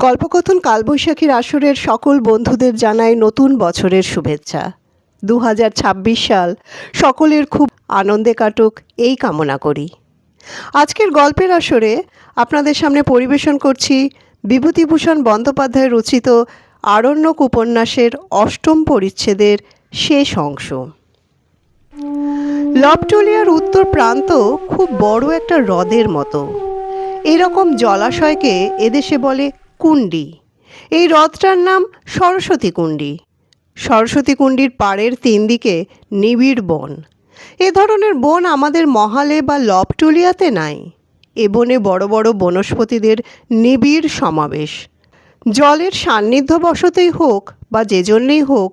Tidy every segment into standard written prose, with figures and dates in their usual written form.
গল্পকথন কালবৈশাখীর আসরের সকল বন্ধুদের জানাই নতুন বছরের শুভেচ্ছা। 2026 সাল সকলের খুব আনন্দে কাটুক এই কামনা করি। আজকের গল্পের আসরে আপনাদের সামনে পরিবেশন করছি বিভূতিভূষণ বন্দ্যোপাধ্যায় রচিত আরণ্যক উপন্যাসের ৮ম পরিচ্ছেদের শেষ অংশ। লবটলিয়ার উত্তর প্রান্ত খুব বড় একটা হ্রদের মতো। এরকম জলাশয়কে এদেশে বলে কুণ্ডি। এই হ্রদটার নাম সরস্বতী কুণ্ডি। সরস্বতী কুণ্ডির পাড়ের 3 দিকে নিবিড় বন। এ ধরনের বন আমাদের মহালে বা লবটলিয়াতে নাই। এ বনে বড় বড় বনস্পতিদের নিবিড় সমাবেশ। জলের সান্নিধ্যবশতই হোক বা যে জন্যেই হোক,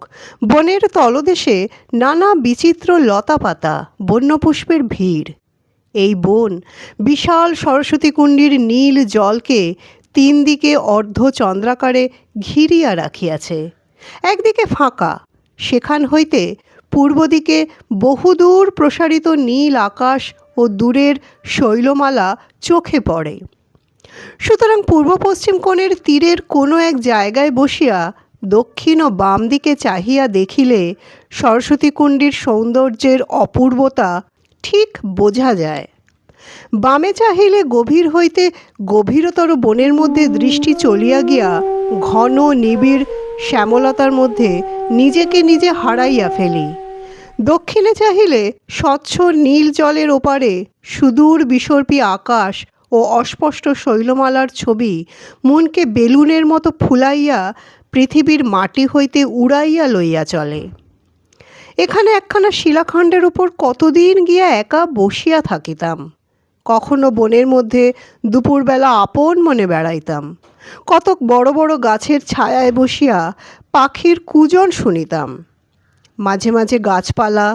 বনের তলদেশে নানা বিচিত্র লতাপাতা বন্যপুষ্পের ভিড়। এই বন বিশাল সরস্বতী কুণ্ডির নীল জলকে 3 দিকে অর্ধচন্দ্রাকারে ঘিরিয়া রাখিয়াছে। একদিকে ফাঁকা, সেখান হইতে পূর্ব দিকে বহুদূর প্রসারিত নীল আকাশ ও দূরের শৈলমালা চোখে পড়ে। সুতরাং পূর্ব পশ্চিম কোণের তীরের কোনো এক জায়গায় বসিয়া দক্ষিণ ও বাম দিকে চাহিয়া দেখিলে সরস্বতী কুণ্ডির সৌন্দর্যের অপূর্বতা ঠিক বোঝা যায়। বামে চাহিলে গভীর হইতে গভীরতর বনের মধ্যে দৃষ্টি চলিয়া গিয়া ঘন নিবিড় শ্যামলতার মধ্যে নিজেকে নিজে হারাইয়া ফেলি। দক্ষিণে চাহিলে স্বচ্ছ নীল জলের ওপারে সুদূর বিসর্পী আকাশ ও অস্পষ্ট শৈলমালার ছবি মনকে বেলুনের মতো ফুলাইয়া পৃথিবীর মাটি হইতে উড়াইয়া লইয়া চলে। এখানে একখানা শিলাখণ্ডের উপর কতদিন গিয়া একা বসিয়া থাকিতাম। কখনো বনের মধ্যে দুপুরবেলা আপন মনে বেড়াইতাম। কতক বড় বড় গাছের ছায়ায় বসিয়া পাখির কুজন শুনিতাম। মাঝে মাঝে গাছপালা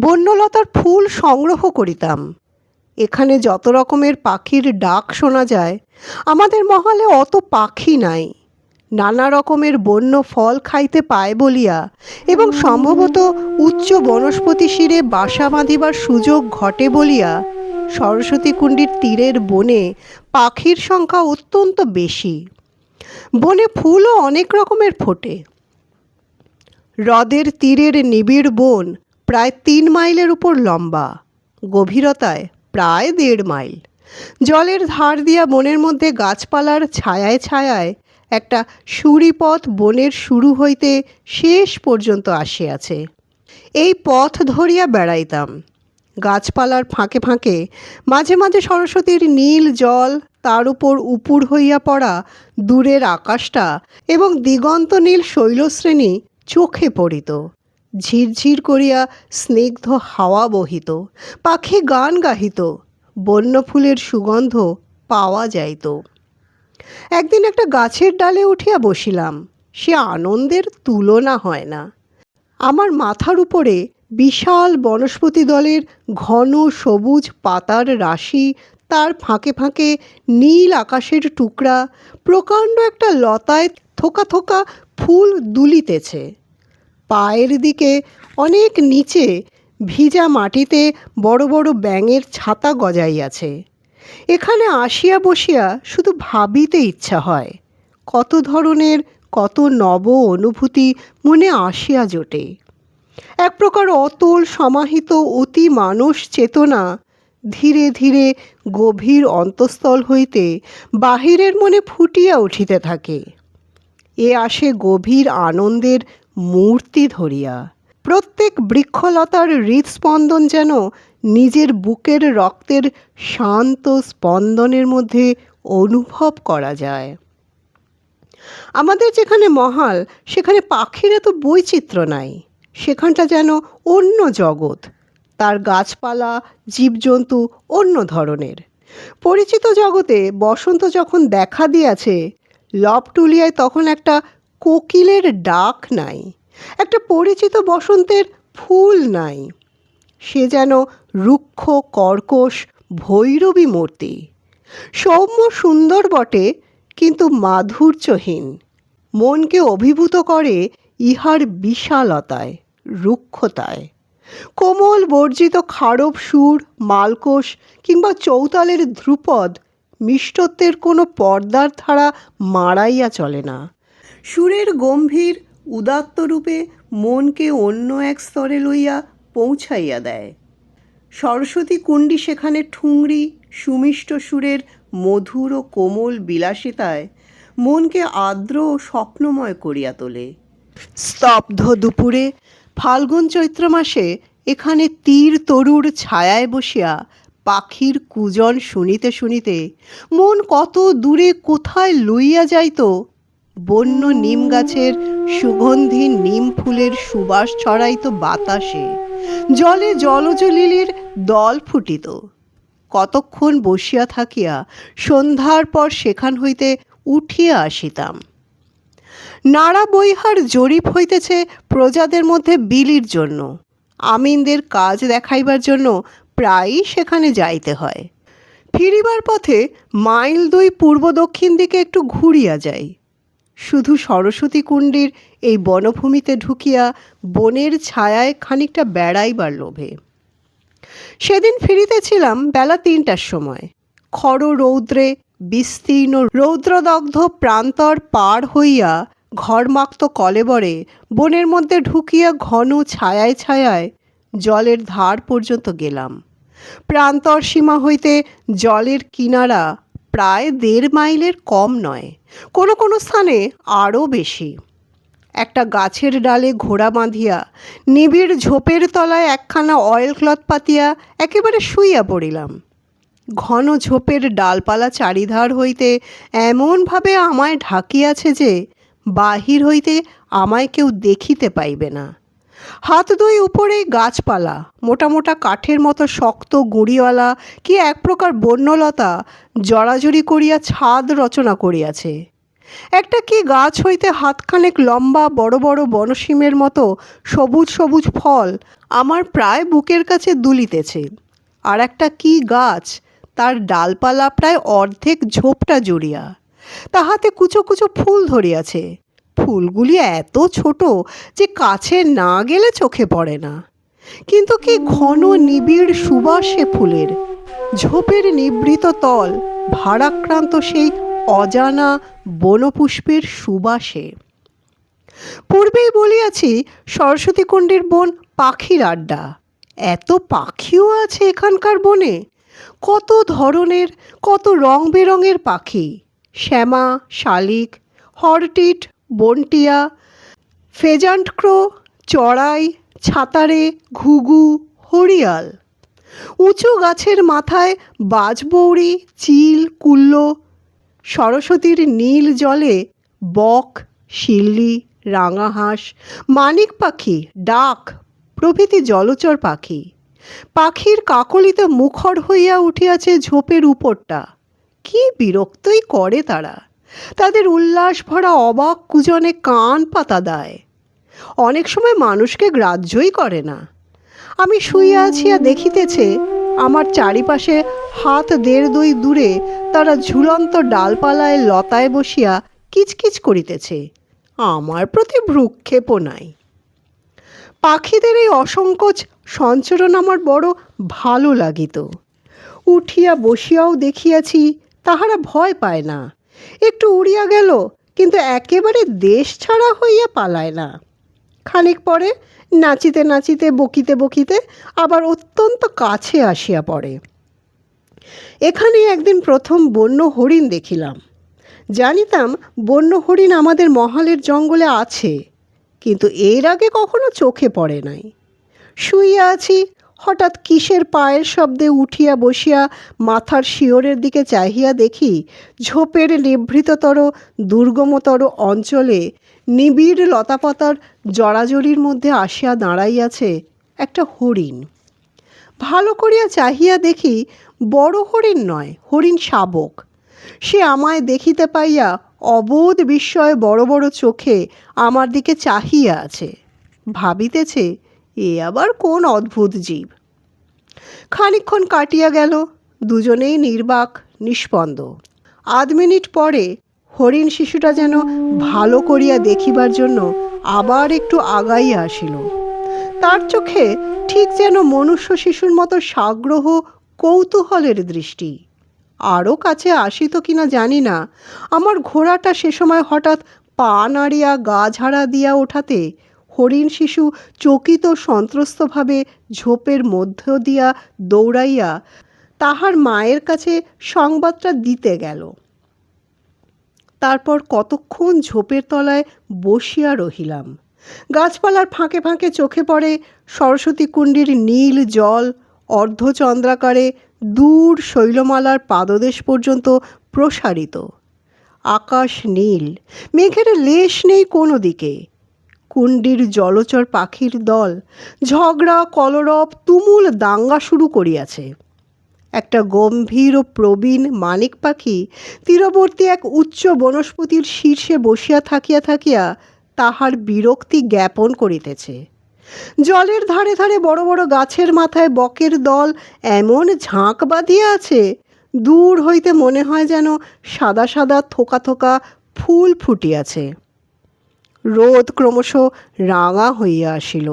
বন্যলতার ফুল সংগ্রহ করিতাম। এখানে যত রকমের পাখির ডাক শোনা যায়, আমাদের মহলে অত পাখি নাই। নানা রকমের বন্য ফল খাইতে পায় বলিয়া এবং সম্ভবত উচ্চ বনস্পতি শিরে বাসা বাঁধিবার সুযোগ ঘটে বলিয়া সরস্বতী কুণ্ডির তীরের বনে পাখির সংখ্যা অত্যন্ত বেশি। বনে ফুলও অনেক রকমের ফোটে। হ্রদের তীরের নিবিড় বন প্রায় 3 মাইলের উপর লম্বা, গভীরতায় প্রায় 1.5 মাইল। জলের ধার দিয়া বনের মধ্যে গাছপালার ছায়ায় ছায়ায় একটা সুড়িপথ বনের শুরু হইতে শেষ পর্যন্ত আসিয়াছে। এই পথ ধরিয়া বেড়াইতাম। গাছপালার ফাঁকে ফাঁকে মাঝে মাঝে সরস্বতীর নীল জল, তার উপর উপুড় হইয়া পড়া দূরের আকাশটা এবং দিগন্ত নীল শৈলশ্রেণী চোখে পড়িত। ঝিরঝির করিয়া স্নিগ্ধ হাওয়া বহিত, পাখি গান গাহিত, বন্য ফুলের সুগন্ধ পাওয়া যাইত। একদিন একটা গাছের ডালে উঠিয়া বসিলাম। সে আনন্দের তুলনা হয় না। আমার মাথার উপরে বিশাল বনস্পতি দলের ঘন সবুজ পাতার রাশি, তার ফাঁকে ফাঁকে নীল আকাশের টুকরা, প্রকাণ্ড একটা লতায় থোকা থোকা ফুল দুলিতেছে। পায়ের দিকে অনেক নিচে ভিজা মাটিতে বড় বড় ব্যাঙের ছাতা গজাইয়াছে। এখানে আসিয়া বসিয়া শুধু ভাবিতে ইচ্ছা হয়। কত ধরনের কত নব অনুভূতি মনে আসিয়া জোটে। এক প্রকার অতল সমাহিত অতি মানস চেতনা ধীরে ধীরে গভীর অন্তঃস্থল হইতে বাহিরের মনে ফুটিয়া উঠিতে থাকে। এ আসে গভীর আনন্দের মূর্তি ধরিয়া। প্রত্যেক বৃক্ষলতার হৃদস্পন্দন যেন নিজের বুকের রক্তের শান্ত স্পন্দনের মধ্যে অনুভব করা যায়। আমাদের যেখানে মহাল, সেখানে পাখির এত বৈচিত্র্য নাই। সেখানটা যেন অন্য জগৎ। তার গাছপালা জীবজন্তু অন্য ধরনের। পরিচিত জগতে বসন্ত যখন দেখা দিয়াছে, লবটুলিয়ায় তখন একটা কোকিলের ডাক নাই, একটা পরিচিত বসন্তের ফুল নাই। সে যেন রুক্ষ কর্কশ ভৈরবী মূর্তি। সৌম্য সুন্দর বটে, কিন্তু মাধুর্যহীন। মনকে অভিভূত করে ইহার বিশালতায়, রুক্ষতায়। কোমল বর্জিত খারব সুর, মালকোষ কিংবা চৌতালের ধ্রুপদ মিষ্টত্বের কোনো পর্দার ধারা মারাইয়া চলে না। সুরের গম্ভীর উদাত্ত রূপে মনকে অন্য এক স্তরে লইয়া পৌঁছাইয়া দেয়। সরস্বতী কুণ্ডী সেখানে ঠুংরি সুমিষ্ট সুরের মধুর ও কোমল বিলাসিতায় মনকে আর্দ্র ও স্বপ্নময় করিয়া তোলে। স্তব্ধ দুপুরে ফাল্গুন চৈত্র মাসে এখানে তীর তরুর ছায়ায় বসিয়া পাখির কূজন শুনিতে শুনিতে মন কত দূরে কোথায় লইয়া যাইত। বন্য নিম গাছের সুগন্ধি নিম ফুলের সুবাস ছড়াইত বাতাসে, জলে জলজ লিলির দল ফুটিত। কতক্ষণ বসিয়া থাকিয়া সন্ধ্যার পর সেখান হইতে উঠিয়া আসিতাম। নাড়া বইহার জরিপ হইতেছে প্রজাদের মধ্যে বিলির জন্য। আমিনদের কাজ দেখাইবার জন্য প্রায়ই সেখানে যাইতে হয়। ফিরিবার পথে মাইল 2 পূর্ব দক্ষিণ দিকে একটু ঘুরিয়া যাই। শুধু সরস্বতী কুণ্ডীর এই বনভূমিতে ঢুকিয়া বনের ছায়ায় খানিকটা বেড়াইবার লোভে। সেদিন ফিরিতেছিলাম বেলা 3টার সময়। খর রৌদ্রে বিস্তীর্ণ রৌদ্রদগ্ধ প্রান্তর পার হইয়া ঘরমাক্ত কলেবরে বনের মধ্যে ঢুকিয়া ঘন ছায়ায় ছায়ায় জলের ধার পর্যন্ত গেলাম। প্রান্তর সীমা হইতে জলের কিনারা প্রায় 1.5 মাইলের কম নয়, কোনো কোনো স্থানে আরও বেশি। একটা গাছের ডালে ঘোড়া বাঁধিয়া নিবিড় ঝোপের তলায় একখানা অয়েল ক্লথ পাতিয়া একেবারে শুইয়া পড়িলাম। ঘন ঝোপের ডালপালা চারিধার হইতে এমনভাবে আমায় ঢাকিয়াছে যে বাহির হইতে আমায় কেউ দেখিতে পাইবে না। হাত 2 উপরে গাছপালা, মোটা মোটা কাঠের মতো শক্ত গুঁড়িওয়ালা কি এক প্রকার বন্যলতা জড়াজড়ি করিয়া ছাদ রচনা করিয়াছে। একটা কি গাছ হইতে হাতখানেক লম্বা বড় বড় বনশিমের মতো সবুজ সবুজ ফল আমার প্রায় বুকের কাছে দুলিতেছে। আর একটা কি গাছ, তার ডালপালা প্রায় অর্ধেক ঝোপটা জুড়িয়া, তাহাতে কুচো কুচো ফুল ধরিয়াছে। ফুলগুলি এত ছোট যে কাছে না গেলে চোখে পড়ে না, কিন্তু কি ঘন নিবিড় সুবাস সে ফুলের। ঝোপের নিবৃত তল ভারাক্রান্ত সেই অজানা বনপুষ্পের সুবাসে। পূর্বেই বলিয়াছি সরস্বতী কুণ্ডীর বন পাখির আড্ডা। এত পাখিও আছে এখানকার বনে, কত ধরনের, কত রং বেরঙের পাখি। শ্যামা, শালিক, হরটিট, বনটিয়া, ফেজান্ট ক্রো, চড়াই, ছাতারে, ঘুঘু, হরিয়াল। উঁচু গাছের মাথায় বাজবৌড়ি, চিল, কুল্লো। সরস্বতীর নীল জলে বক, শিল্লি, রাঙাহাঁস, মানিক পাখি, ডাক প্রভৃতি জলচর পাখি। পাখির কাকলিতে মুখর হইয়া উঠিয়াছে ঝোপের উপরটা। কি বিরক্তই করে তারা, তাদের উল্লাস ভরা অবাক কুজনে কান পাতা দেয়। অনেক সময় মানুষকে গ্রাহ্যই করে না। আমি শুইয়া আছিয়া দেখিতেছে আমার চারিপাশে হাত 1.5 দূরে তারা ঝুলন্ত ডালপালায় লতায় বসিয়া কিচকিচ করিতেছে। আমার প্রতি ভ্রুক্ষেপও নাই। পাখিদের এই অসংকোচ সঞ্চরণ আমার বড় ভালো লাগিত। উঠিয়া বসিয়াও দেখিয়াছি তাহারা ভয় পায় না। একটু উড়িয়া গেল, কিন্তু একেবারে দেশ ছাড়া হইয়া পালায় না। খানিক পরে নাচিতে নাচিতে বকিতে বকিতে আবার অত্যন্ত কাছে আসিয়া পড়ে। এখানে একদিন প্রথম বন্য হরিণ দেখিলাম। জানিতাম বন্য হরিণ আমাদের মহালের জঙ্গলে আছে, কিন্তু এর আগে কখনো চোখে পড়ে নাই। শুইয়া আছি, হঠাৎ কিসের পায়ের শব্দে উঠিয়া বসিয়া মাথার শিয়রের দিকে চাহিয়া দেখি ঝোপের নিভৃততর দুর্গমতর অঞ্চলে নিবিড় লতাপাতার জড়াজড়ির মধ্যে আসিয়া দাঁড়াইয়াছে একটা হরিণ। ভালো করিয়া চাহিয়া দেখি বড় হরিণ নয়, হরিণ শাবক। সে আমায় দেখিতে পাইয়া অবোধ বিস্ময়ে বড় বড় চোখে আমার দিকে চাহিয়া আছে। ভাবিতেছে এ আবার কোন অদ্ভুত জীব। খানিকক্ষণ কাটিয়া গেল, দুজনেই নির্বাক নিষ্পন্দ। 1/2 মিনিট পরে হরিণ শিশুটা যেন ভালো করিয়া দেখিবার জন্য আবার একটু আগাইয়া আসিল। তার চোখে ঠিক যেন মনুষ্য শিশুর মতো সাগ্রহ কৌতূহলের দৃষ্টি। আরও কাছে আসিত কিনা জানি না, আমার ঘোড়াটা সে সময় হঠাৎ পা নাড়িয়া গা ঝাড়া দিয়া ওঠাতে হরিণ শিশু চকিত সন্ত্রস্তভাবে ঝোপের মধ্য দিয়া দৌড়াইয়া তাহার মায়ের কাছে সংবাদটা দিতে গেল। তারপর কতক্ষণ ঝোপের তলায় বসিয়া রহিলাম। গাছপালার ফাঁকে ফাঁকে চোখে পড়ে সরস্বতী কুণ্ডীর নীল জল অর্ধচন্দ্রাকারে দূর শৈলমালার পাদদেশ পর্যন্ত প্রসারিত। আকাশ নীল, মেঘের লেশ নেই কোনো দিকে। কুণ্ডীর জলচর পাখির দল ঝগড়া কলরব তুমুল দাঙ্গা শুরু করিয়াছে। একটা গম্ভীর ও প্রবীণ মানিক পাখি তীরবর্তী এক উচ্চ বনস্পতির শীর্ষে বসিয়া থাকিয়া থাকিয়া তাহার বিরক্তি জ্ঞাপন করিতেছে। জলের ধারে ধারে বড় বড় গাছের মাথায় বকের দল এমন ঝাঁক বাঁধিয়া আছে, দূর হইতে মনে হয় যেন সাদা সাদা থোকা থোকা ফুল ফুটিয়াছে। রোদ ক্রমশ রাঙা হইয়া আসিল।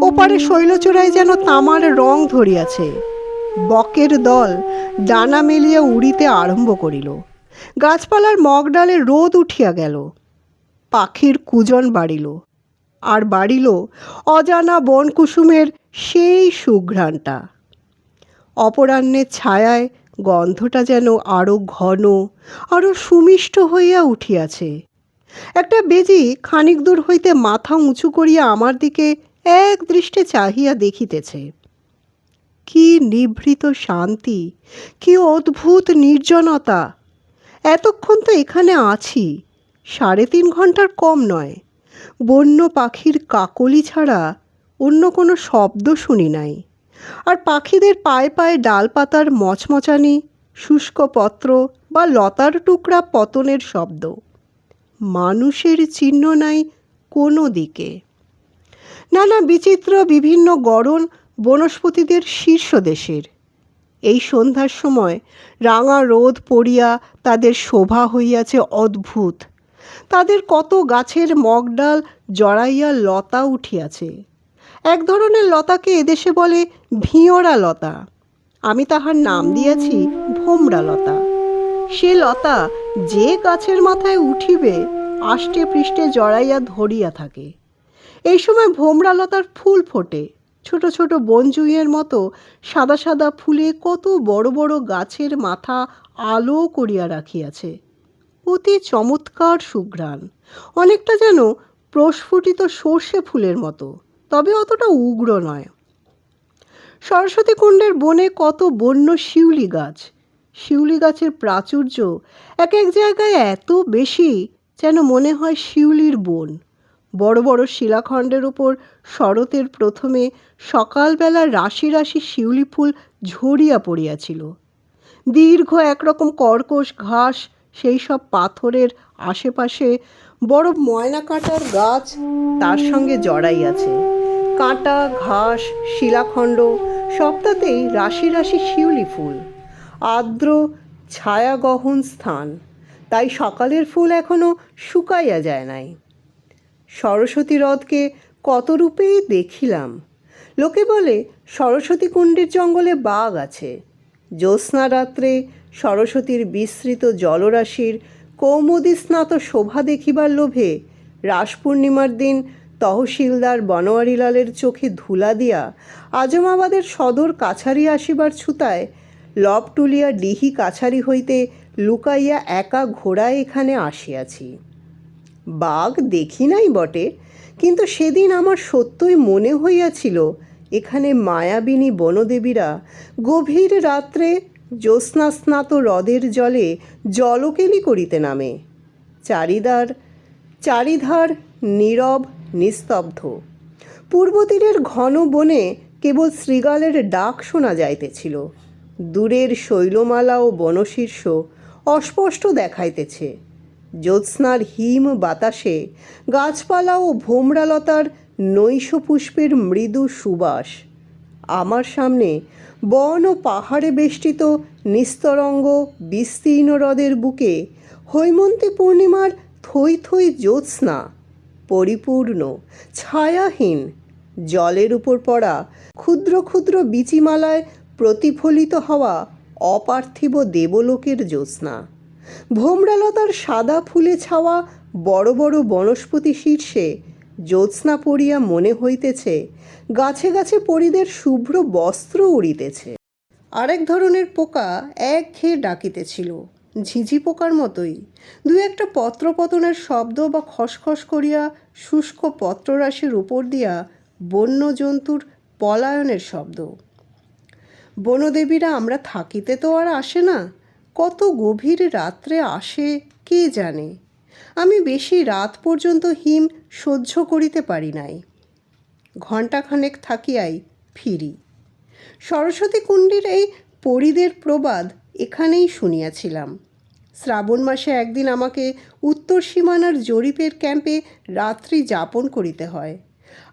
ওপারে শৈলচূড়ায় যেন তামার রং ধরিয়াছে। বকের দল ডানা মেলিয়া উড়িতে আরম্ভ করিল। গাছপালার মগডালে রোদ উঠিয়া গেল। পাখির কুজন বাড়িল, আর বাড়িল অজানা বনকুসুমের সেই সুঘ্রাণটা। অপরাহ্নের ছায়ায় গন্ধটা যেন আরও ঘন, আরও সুমিষ্ট হইয়া উঠিয়াছে। একটা বেজি খানিক দূর হইতে মাথা উঁচু করিয়া আমার দিকে এক দৃষ্টে চাহিয়া দেখিতেছে। কি নিভৃত শান্তি, কি অদ্ভুত নির্জনতা! এতক্ষণ তো এখানে আছি, 3.5 ঘন্টার কম নয়। বন্য পাখির কাকলি ছাড়া অন্য কোনো শব্দ শুনি নাই। আর পাখিদের পায়ে পায়ে ডালপাতার মচমচানি, শুষ্ক পত্র বা লতার টুকরা পতনের শব্দ। মানুষের চিহ্ন নাই কোনো দিকে। নানা বিচিত্র বিভিন্ন গড়ন বনস্পতিদের শীর্ষদেশের। এই সন্ধ্যার সময় রাঙা রোদ পড়িয়া তাদের শোভা হইয়াছে অদ্ভুত। তাদের কত গাছের মগডাল জড়াইয়া লতা উঠিয়াছে। এক ধরনের লতাকে এদেশে বলে ভিঁয়রা লতা, আমি তাহার নাম দিয়াছি ভোমরা লতা। সে লতা যে গাছের মাথায় উঠিবে আষ্টে পৃষ্ঠে জড়াইয়া ধরিয়া থাকে। এই সময় ভোমরা লতার ফুল ফোটে, ছোট ছোট বনজুঁইয়ের মতো সাদা সাদা ফুলে কত বড় বড় গাছের মাথা আলো করিয়া রাখিয়াছে। অতি চমৎকার সুঘ্রাণ, অনেকটা যেন প্রস্ফুটিত সর্ষে ফুলের মতো, তবে অতটা উগ্র নয়। সরস্বতী কুণ্ডের বনে কত বন্য শিউলি গাছ। শিউলি গাছের প্রাচুর্য এক এক জায়গায় এত বেশি যেন মনে হয় শিউলির বন। বড় বড় শিলাখণ্ডের উপর শরতের প্রথমে সকালবেলা রাশি রাশি শিউলি ফুল ঝরিয়া পড়িয়াছিল। দীর্ঘ একরকম কর্কশ ঘাস সেই সব পাথরের আশেপাশে বড় ময়না কাঁটার গাছ তার সঙ্গে জড়াইয়াছে। কাঁটা, ঘাস, শিলাখণ্ড সবটাতেই রাশি রাশি শিউলি ফুল। আর্দ্র ছায়াগহন স্থান, তাই সকালের ফুল এখনো শুকাইয়া যায় নাই। সরস্বতী হ্রদকে কত রূপেই দেখিলাম। লোকে বলে সরস্বতী কুণ্ডের জঙ্গলে বাঘ আছে। জ্যোৎস্না রাত্রে সরস্বতীর বিস্তৃত জলরাশির কৌমুদী স্নাত শোভা দেখিবার লোভে রাস পূর্ণিমার দিন তহসিলদার বনোয়ারিলালের চোখে ধুলা দিয়া আজমাবাদের সদর কাছারি আসিবার ছুতায় লবটুলিয়া ডিহি কাছারি হইতে লুকাইয়া একা ঘোড়ায় এখানে আসিয়াছি। বাঘ দেখি নাই বটে, কিন্তু সেদিন আমার সত্যই মনে হইয়াছিল এখানে মায়াবিনী বনদেবীরা গভীর রাত্রে জ্যোৎস্নাস্নাত হ্রদের জলে জলকেলি করিতে নামে। চারিধার নীরব নিস্তব্ধ। পূর্ব তীরের ঘন বনে কেবল শৃগালের ডাক শোনা যাইতেছিল। দূরের শৈলমালা ও বনশীর্ষ অস্পষ্ট দেখাইতেছে। জ্যোৎস্নার হিম বাতাসে গাছপালা ও ভোমরালতার নৈশ পুষ্পের মৃদু সুবাস। আমার সামনে বন ও পাহাড়ে বেষ্টিত নিস্তরঙ্গ বিস্তীর্ণ হ্রদের বুকে হৈমন্তী পূর্ণিমার থই থই জ্যোৎস্না, পরিপূর্ণ ছায়াহীন, জলের উপর পড়া ক্ষুদ্র ক্ষুদ্র বীচিমালায় প্রতিফলিত হওয়া অপার্থিব দেবলোকের জ্যোৎস্না। ভোমরালতার সাদা ফুলে ছাওয়া বড় বড় বনস্পতি শীর্ষে জ্যোৎস্না পড়িয়া মনে হইতেছে গাছে গাছে পরিদের শুভ্র বস্ত্র উড়িতেছে। আরেক ধরনের পোকা একঘেয়ে ডাকিতেছিল, ঝিঝি পোকার মতোই। দু একটা পত্রপতনের শব্দ বা খসখস করিয়া শুষ্ক পত্ররাশির উপর দিয়া বন্য জন্তুর পলায়নের শব্দ। বনদেবীরা আমরা থাকিতে তো আর আসে না, কত গভীর রাত্রে আসে কে জানে। আমি বেশি রাত পর্যন্ত হিম সহ্য করিতে পারি নাই। ঘণ্টাখানেক থাকিয়াই ফিরি। সরস্বতী কুণ্ডীর এই পরিদের প্রবাদ এখানেই শুনিয়াছিলাম। শ্রাবণ মাসে একদিন আমাকে উত্তর সীমানার জরিপের ক্যাম্পে রাত্রি যাপন করিতে হয়।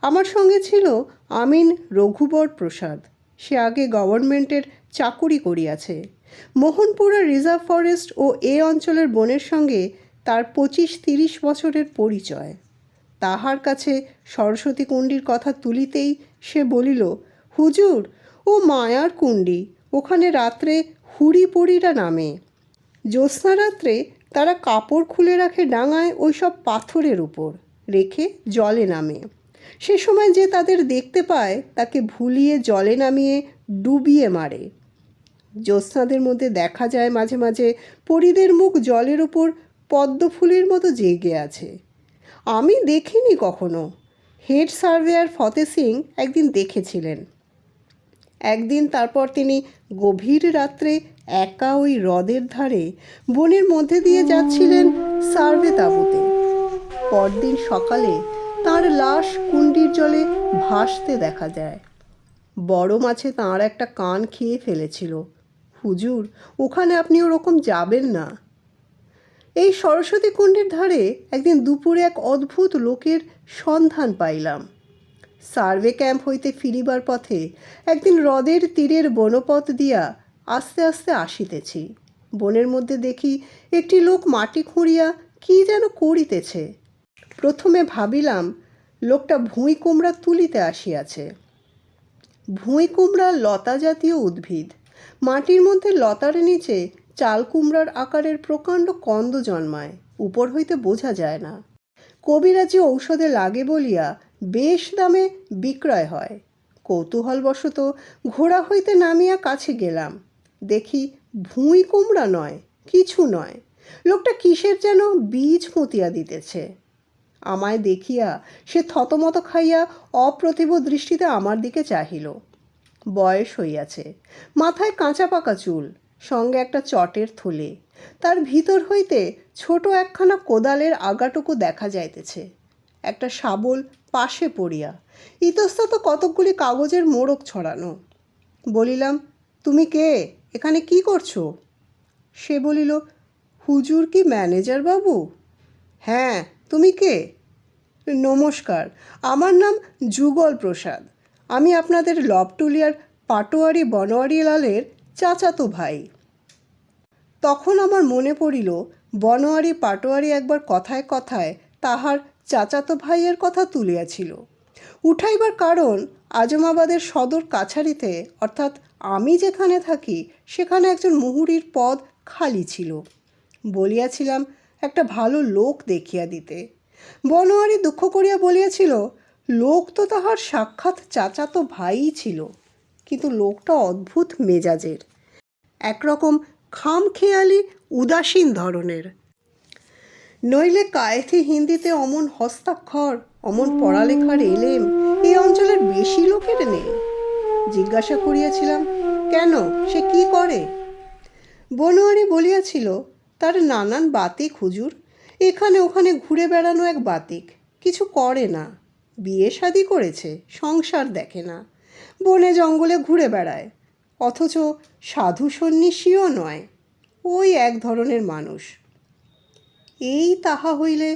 আমার সঙ্গে ছিল আমিন রঘুবর প্রসাদ। সে আগে গভর্নমেন্টের চাকুরি করিয়াছে। মোহনপুরা রিজার্ভ ফরেস্ট ও এ অঞ্চলের বনের সঙ্গে তার 25-30 বছরের পরিচয়। তাহার কাছে সরস্বতী কুণ্ডীর কথা তুলিতেই সে বলিল, হুজুর, ও মায়ার কুণ্ডি, ওখানে রাত্রে হুড়ি পড়িরা নামে। জ্যোৎস্না রাত্রে তারা কাপড় খুলে রাখে ডাঙায় ওই সব পাথরের উপর, রেখে জলে নামে। সে সময় যে তাদের দেখতে পায় তাকে ভুলিয়ে জলে নামিয়ে ডুবিয়ে মারে। জ্যোৎস্নাদের মধ্যে দেখা যায় মাঝে মাঝে পরীদের মুখ জলের উপর পদ্ম ফুলের মতো জেগে আছে। আমি দেখিনি কখনো। হেড সার্ভেয়ার ফতে সিং একদিন দেখেছিলেন। একদিন তারপর তিনি গভীর রাত্রে একা ওই হ্রদের ধারে বনের মধ্যে দিয়ে যাচ্ছিলেন সার্ভে তাঁবুতে। পরদিন সকালে তার লাশ কুণ্ডীর জলে ভাসতে দেখা যায়। বড় মাছে তাঁর একটা কান খেয়ে ফেলেছিল। হুজুর, ওখানে আপনি ওরকম যাবেন না। এই সরস্বতী কুণ্ডীর ধারে একদিন দুপুরে এক অদ্ভুত লোকের সন্ধান পাইলাম। সার্ভে ক্যাম্প হইতে ফিরিবার পথে একদিন হ্রদের তীরের বনপথ দিয়া আস্তে আস্তে আসিতেছি। বনের মধ্যে দেখি একটি লোক মাটি খুঁড়িয়া কি যেন করিতেছে। প্রথমে ভাবিলাম লোকটা ভুঁই কুমড়া তুলিতে আসিয়াছে। ভুঁই কুমড়া লতা জাতীয় উদ্ভিদ। মাটির মধ্যে লতার নিচে চাল কুমড়ার আকারের প্রকাণ্ড কন্দ জন্মায়, উপর হইতে বোঝা যায় না। কবিরাজি ঔষধে লাগে বলিয়া বেশ দামে বিক্রয় হয়। কৌতূহলবশত ঘোড়া হইতে নামিয়া কাছে গেলাম। দেখি ভুঁই কুমড়া নয়, কিছু নয়। লোকটা কিসের যেন বীজ পুঁতিয়া দিতেছে। আমায় দেখিয়া সে থতমত খাইয়া অপ্রতিভ দৃষ্টিতে আমার দিকে চাহিল। বয়স হইয়াছে, মাথায় কাঁচা পাকা চুল, সঙ্গে একটা চটের থলে। তার ভিতর হইতে ছোট একখানা কোদালের আগাটুকু দেখা যাইতেছে। একটা শাবল পাশে পড়িয়া, ইতস্তত কতকগুলি কাগজের মোড়ক ছড়ানো। বলিলাম, তুমি কে? এখানে কি করছো? সে বলিল, হুজুর কি ম্যানেজার বাবু? হ্যাঁ, তুমি কে? নমস্কার, আমার নাম যুগল প্রসাদ। আমি আপনাদের লবটুলিয়ার পাটোয়ারি বনোয়ারি লালের চাচাতো ভাই। তখন আমার মনে পড়িল বনোয়ারি পাটোয়ারি একবার কথায় কথায় তাহার চাচাতো ভাইয়ের কথা তুলিয়াছিল। উঠাইবার কারণ, আজমাবাদের সদর কাছারিতে, অর্থাৎ আমি যেখানে থাকি সেখানে একজন মুহুরির পদ খালি ছিল। বলিয়াছিলাম একটা ভালো লোক দেখিয়া দিতে। বনোয়ারি দুঃখ করিয়া বলিয়াছিল, লোক তো তাহার সাক্ষাৎ চাচাতো ভাইই ছিল, কিন্তু লোকটা অদ্ভুত মেজাজের, একরকম খামখেয়ালি উদাসীন ধরনের। নইলে কায়েথি হিন্দিতে অমন হস্তাক্ষর, অমন পড়ালেখার এলেম এই অঞ্চলের বেশি লোকের নেই। জিজ্ঞাসা করিয়াছিলাম, কেন, সে কি করে? বনোয়ারি বলিয়াছিল, তার নানান বাতিক হুজুর, এখানে ওখানে ঘুরে বেড়ানো এক বাতিক, কিছু করে না। বিয়ে শাদি করেছে, সংসার দেখে না, বনে জঙ্গলে ঘুরে বেড়ায়, অথচ সাধু সন্ন্যাসীও নয়, ওই এক ধরনের মানুষ। এই তাহা হইলে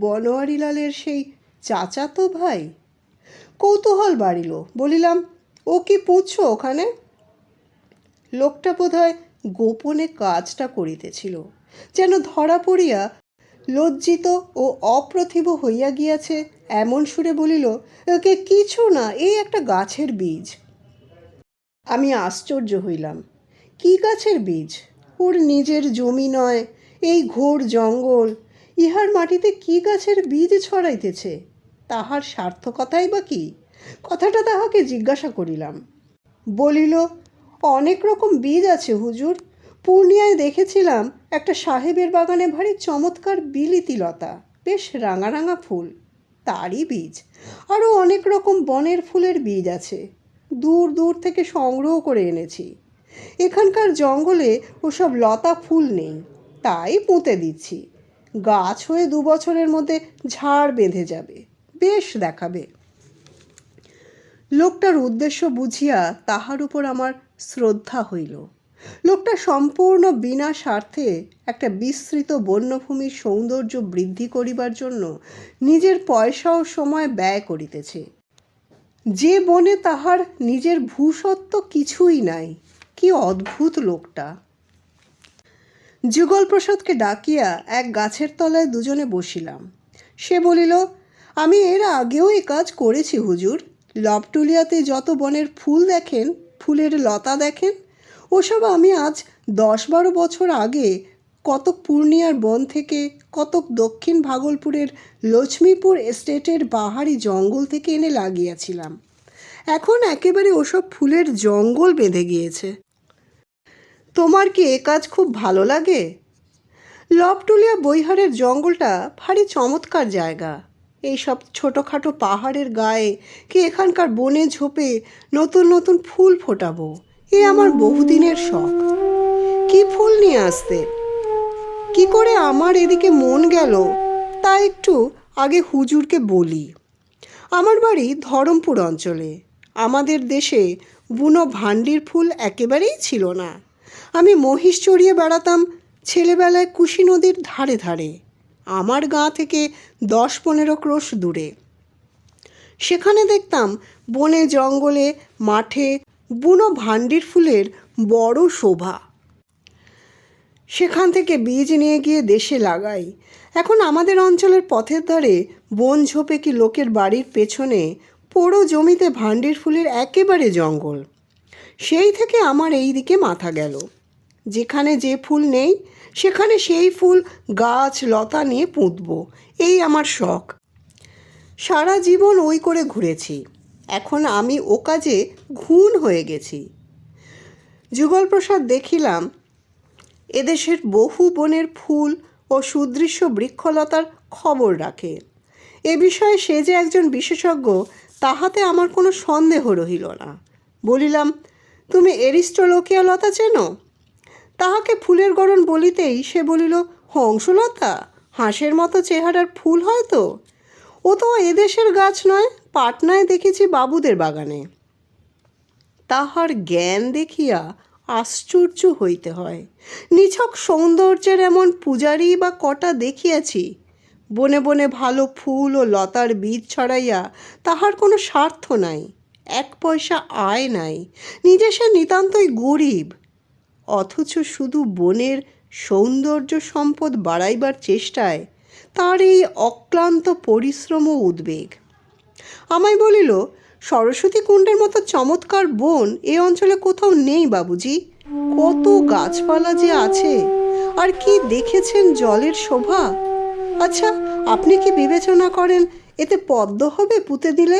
বনোয়ারিলালের সেই চাচাতো ভাই। কৌতূহল বাড়িল। বলিলাম, ও কি পুঁছছো ওখানে? লোকটা বোধহয় গোপনে কাজটা করিতেছিল, যেন ধরা পড়িয়া লজ্জিত ও অপ্রতিভ হইয়া গিয়াছে এমন সুরে বলিল, ওকে কিছু না, এই একটা গাছের বীজ। আমি আশ্চর্য হইলাম। কি গাছের বীজ? ওর নিজের জমি নয়, এই ঘোর জঙ্গল, ইহার মাটিতে কি গাছের বীজ ছড়াইতেছে? তাহার সার্থকতাই বা কি? কথাটা তাহাকে জিজ্ঞাসা করিলাম। বলিল, অনেক রকম বীজ আছে হুজুর। পূর্ণিয়ায় দেখেছিলাম একটা সাহেবের বাগানে ভারী চমৎকার বিলিতি লতা, বেশ রাঙা রাঙা ফুল, তারই বীজ। আরও অনেক রকম বনের ফুলের বীজ আছে, দূর দূর থেকে সংগ্রহ করে এনেছি। এখানকার জঙ্গলে ওসব লতা ফুল নেই, তাই পুঁতে দিচ্ছি। গাছ হয়ে 2 বছরের মধ্যে ঝাড় বেঁধে যাবে, বেশ দেখাবে। লোকটার উদ্দেশ্য বুঝিয়া তাহার উপর আমার শ্রদ্ধা হইল। লোকটা সম্পূর্ণ বিনা স্বার্থে একটা বিস্তৃত বন্যভূমির সৌন্দর্য বৃদ্ধি করিবার জন্য নিজের পয়সা ও সময় ব্যয় করিতেছে, যে বনে তাহার নিজের ভূসত্ত্ব কিছুই নাই। কি অদ্ভুত লোকটা! যুগলপ্রসাদকে ডাকিয়া এক গাছের তলায় দুজনে বসিলাম। সে বলিল, আমি এর আগেও এ কাজ করেছি হুজুর। লবটুলিয়াতে যত বনের ফুল দেখেন, ফুলের লতা দেখেন, ওসব আমি আজ 10-12 বছর আগে কতক পূর্ণিয়ার বন থেকে, কতক দক্ষিণ ভাগলপুরের লক্ষ্মীপুর এস্টেটের পাহাড়ি জঙ্গল থেকে এনে লাগিয়েছিলাম। এখন একেবারে ওসব ফুলের জঙ্গল বেঁধে গিয়েছে। তোমার কি এ কাজ খুব ভালো লাগে? লবটুলিয়া বৈহারের জঙ্গলটা ভারী চমৎকার জায়গা। এইসব ছোটোখাটো পাহাড়ের গায়ে কি এখানকার বনে ঝোপে নতুন নতুন ফুল ফোটাবো, এ আমার বহুদিনের শখ। কি ফুল নিয়ে আসতে? কি করে আমার এদিকে মন গেল তা একটু আগে হুজুরকে বলি। আমার বাড়ি ধরমপুর অঞ্চলে। আমাদের দেশে বুনো ভান্ডির ফুল একেবারেই ছিল না। আমি মহিষ চড়িয়ে বেড়াতাম ছেলেবেলায় কুশি নদীর ধারে ধারে, আমার গাঁ থেকে 10-15 ক্রোশ দূরে। সেখানে দেখতাম বনে জঙ্গলে মাঠে বুনো ভান্ডির ফুলের বড় শোভা। সেখান থেকে বীজ নিয়ে গিয়ে দেশে লাগাই। এখন আমাদের অঞ্চলের পথের ধারে বন ঝোপে কি লোকের বাড়ির পেছনে পোড়ো জমিতে ভান্ডির ফুলের একেবারে জঙ্গল। সেই থেকে আমার এই দিকে মাথা গেল, যেখানে যে ফুল নেই সেখানে সেই ফুল গাছ লতা নিয়ে পুঁতব, এই আমার শখ। সারা জীবন ওই করে ঘুরেছি, এখন আমি ও কাজে ঘুণ হয়ে গেছি। যুগলপ্রসাদ দেখিলাম এদেশের বহু বনের ফুল ও সুদৃশ্য বৃক্ষলতার খবর রাখে। এ বিষয়ে সে যে একজন বিশেষজ্ঞ তাহাতে আমার কোনো সন্দেহ রহিল না। বলিলাম, তুমি এরিস্ট্রোলোকিয়া লতা চেনো? তাহাকে ফুলের গড়ন বলিতেই সে বলিল, হংসলতা, হাঁসের মতো চেহারার ফুল হয়তো। ও তো এদেশের গাছ নয়, পাটনায় দেখেছি বাবুদের বাগানে। তাহার জ্ঞান দেখিয়া আশ্চর্য হইতে হয়। নিছক সৌন্দর্যের এমন পূজারি বা কটা দেখিয়াছি। বনে বনে ভালো ফুল ও লতার বীজ ছড়াইয়া তাহার কোনো স্বার্থ নাই, 1 পয়সা আয় নাই, নিজে সে নিতান্তই গরিব। অথচ শুধু বনের সৌন্দর্য সম্পদ বাড়াইবার চেষ্টায় তার এই অক্লান্ত পরিশ্রম ও উদ্বেগ। আমায় বলিল, সরস্বতী কুণ্ডের মতো চমৎকার বন এ অঞ্চলে কোথাও নেই বাবুজি। কত গাছপালা যে আছে, আর কি দেখেছেন জলের শোভা। আচ্ছা, আপনি কি বিবেচনা করেন এতে পদ্ম হবে পুঁতে দিলে?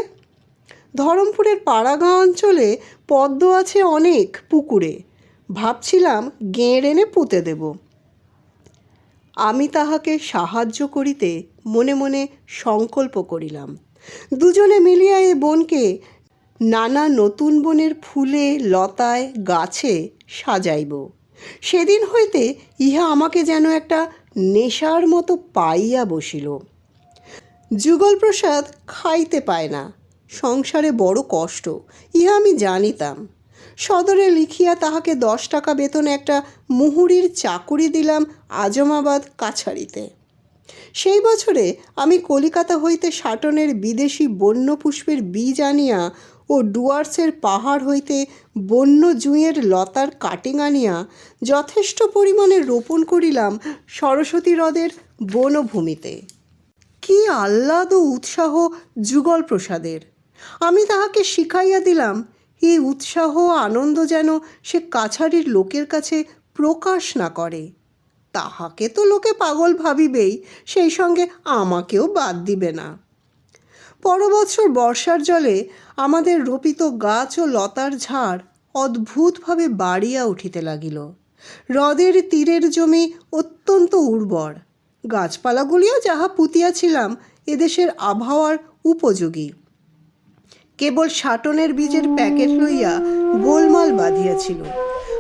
ধরমপুরের পাড়াগাঁ অঞ্চলে পদ্ম আছে অনেক পুকুরে, ভাবছিলাম গেঁড় এনে পুঁতে দেব। আমি তাহাকে সাহায্য করিতে মনে মনে সংকল্প করিলাম। দুজনে মিলিয়া এ বনকে নানা নতুন বনের ফুলে লতায় গাছে সাজাইব। সেদিন হইতে ইহা আমাকে যেন একটা নেশার মতো পাইয়া বসিল। যুগলপ্রসাদ খাইতে পায় না, সংসারে বড় কষ্ট, ইহা আমি জানিতাম। সদরে লিখিয়া তাহাকে 10 টাকা বেতনে একটা মুহুরির চাকুরি দিলাম আজমাবাদ কাছারিতে। সেই বছরে আমি কলিকাতা হইতে সাটনের বিদেশি বন্য পুষ্পের বীজ আনিয়া ও ডুয়ার্সের পাহাড় হইতে বন্য জুঁইয়ের লতার কাটিং আনিয়া যথেষ্ট পরিমাণে রোপণ করিলাম সরস্বতী হ্রদের বনভূমিতে। কি আহ্লাদ ও উৎসাহ যুগলপ্রসাদের! আমি তাহাকে শিখাইয়া দিলাম এই উৎসাহ আনন্দ যেন সে কাছারির লোকের কাছে প্রকাশ না করে। তাহাকে তো লোকে পাগল ভাবিবেই, সেই সঙ্গে আমাকেও বাদ দিবে না। পরবৎসর বর্ষার জলে আমাদের রোপিত গাছ ও লতার ঝাড় অদ্ভুতভাবে বাড়িয়া উঠিতে লাগিল। হ্রদের তীরের জমি অত্যন্ত উর্বর। গাছপালাগুলিও যাহা পুঁতিয়াছিলাম এদেশের আবহাওয়ার উপযোগী। কেবল সাটনের বীজের প্যাকেট লইয়া গোলমাল বাঁধিয়াছিল।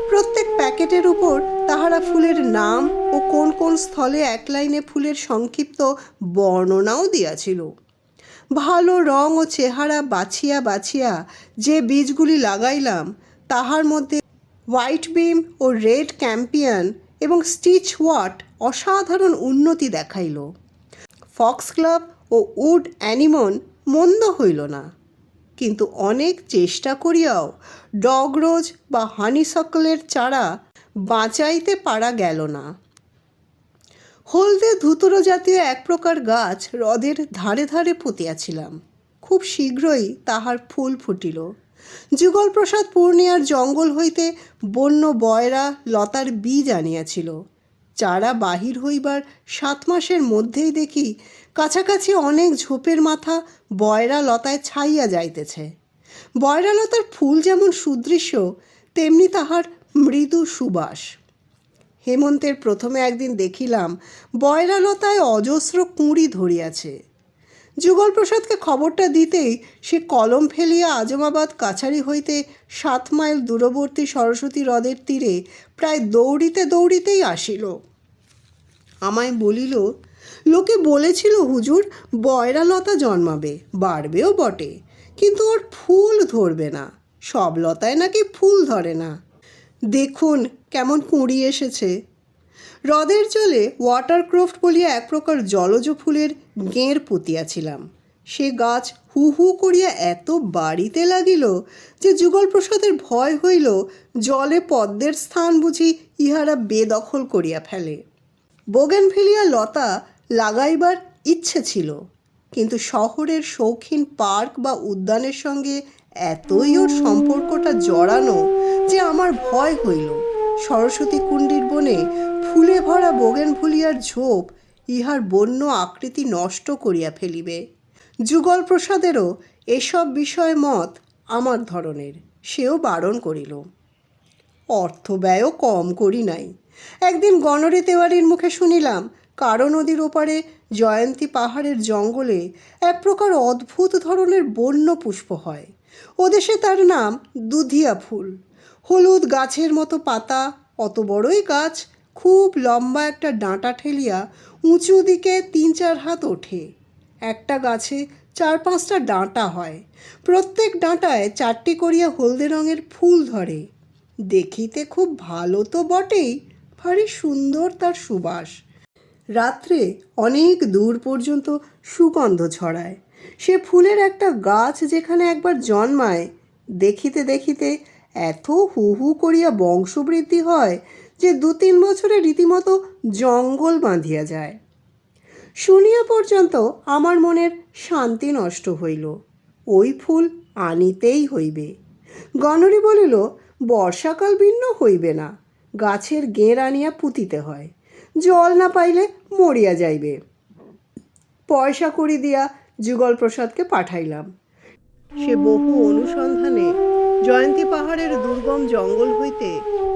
প্রত্যেক প্যাকেটের উপর তাহারা ফুলের নাম ও কোন কোন স্থলে এক লাইনে ফুলের সংক্ষিপ্ত বর্ণনাও দিয়াছিল। ভালো রং ও চেহারা বাছিয়া বাছিয়া যে বীজগুলি লাগাইলাম তাহার মধ্যে হোয়াইট বিম ও রেড ক্যাম্পিয়ন এবং স্টিচ ওয়াট অসাধারণ উন্নতি দেখাইল। ফক্সগ্লাভ ও উড অ্যানিমন মন্দ হইল না, কিন্তু অনেক চেষ্টা করিয়াও ডগরোজ বা হানিসকলের চারা বাঁচাইতে পারা গেল না। হলদে ধুতুরো জাতীয় এক প্রকার গাছ হ্রদের ধারে ধারে পুঁতিয়াছিলাম। খুব শীঘ্রই তাহার ফুল ফুটিল। যুগলপ্রসাদ পূর্ণিয়ার জঙ্গল হইতে বন্য বয়রা লতার বীজ আনিয়াছিল। চারা বাহির হইবার 7 মাসের মধ্যেই দেখি কাছাকাছি অনেক ঝোপের মাথা বয়রা লতায় ছাইয়া যাইতেছে। বয়রা লতার ফুল যেমন সুদৃশ্য, তেমনি তাহার মৃদু সুবাস। হেমন্তের প্রথমে একদিন দেখিলাম বয়রা লতায় অজস্র কুঁড়ি ধরিয়াছে। যুগলপ্রসাদকে খবরটা দিতেই সে কলম ফেলিয়া আজমাবাদ কাছারি হইতে 7 মাইল দূরবর্তী সরস্বতী হ্রদের তীরে প্রায় দৌড়িতে দৌড়িতেই আসিল। আমায় বলিল, লোকে বলেছিল হুজুর বয়রা লতা জন্মাবে, বাড়বেও বটে, কিন্তু ওর ফুল ধরবে না। সব লতায় নাকি ফুল ধরে না। দেখুন কেমন কুঁড়ি এসেছে। হ্রদের জলে ওয়াটারক্রফট বলিয়া এক প্রকার জলজ ফুলের গেঁড় পুঁতিয়াছিলাম। সে গাছ হু হু করিয়া এত বাড়িতে লাগিল যে যুগলপ্রসাদের ভয় হইল জলে পদ্মের স্থান বুঝি ইহারা বেদখল করিয়া ফেলে। বোগেনভিলিয়া লতা লাগাইবার ইচ্ছে ছিল, কিন্তু শহরের শৌখিন পার্ক বা উদ্যানের সঙ্গে এতই ওর সম্পর্কটা জড়ানো যে আমার ভয় হইল সরস্বতী কুণ্ডির বনে ফুলে ভরা বোগেনভিলিয়ার ঝোপ ইহার বন্য আকৃতি নষ্ট করিয়া ফেলিবে। যুগলপ্রসাদেরও এসব বিষয় মত আমার ধরনের, সেও বারণ করিল। অর্থ ব্যয়ও কম করি নাই। একদিন গণরি তেওয়ারির মুখে শুনিলাম কারো নদীর ওপারে জয়ন্তী পাহাড়ের জঙ্গলে এক প্রকার অদ্ভুত ধরনের বন্য পুষ্প হয়। ওদেশে তার নাম দুধিয়া ফুল। হলুদ গাছের মতো পাতা, অত বড়ই গাছ, খুব লম্বা একটা ডাঁটা ঠেলিয়া উঁচু দিকে 3-4 হাত ওঠে। একটা গাছে 4-5টা ডাঁটা হয়। প্রত্যেক ডাঁটায় 4টি করিয়া হলদে রঙের ফুল ধরে। দেখিতে খুব ভালো তো বটেই, ভারী সুন্দর তার সুবাস। রাত্রে অনেক দূর পর্যন্ত সুগন্ধ ছড়ায়। সে ফুলের একটা গাছ যেখানে একবার জন্মায়, দেখিতে দেখিতে এত হু হু করিয়া বংশবৃদ্ধি হয় যে 2-3 বছরে রীতিমতো জঙ্গল বাঁধিয়া যায়। শুনিয়া পর্যন্ত আমার মনের শান্তি নষ্ট হইল। ওই ফুল আনিতেই হইবে। গণরি বলিল, বর্ষাকাল ভিন্ন হইবে না, গাছের গেঁড় আনিয়া পুঁতিতে হয়, জল না পাইলে মরিয়া যাইবে। পয়সা কড়ি দিয়া যুগলপ্রসাদকে পাঠাইলাম। সে বহু অনুসন্ধানে জয়ন্তী পাহাড়ের দুর্গম জঙ্গল হইতে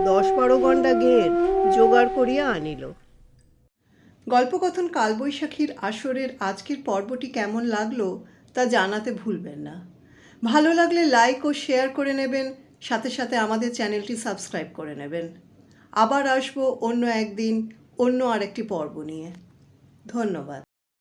10-12 গন্ডা গেঁড় জোগাড় করিয়া আনিল। গল্পকথন কালবৈশাখীর আসরের আজকের পর্বটি কেমন লাগলো তা জানাতে ভুলবেন না। ভালো লাগলে লাইক ও শেয়ার করে নেবেন, সাথে সাথে আমাদের চ্যানেলটি সাবস্ক্রাইব করে নেবেন। আবার আসবো অন্য একদিন অন্য আরেকটি পর্ব নিয়ে। ধন্যবাদ।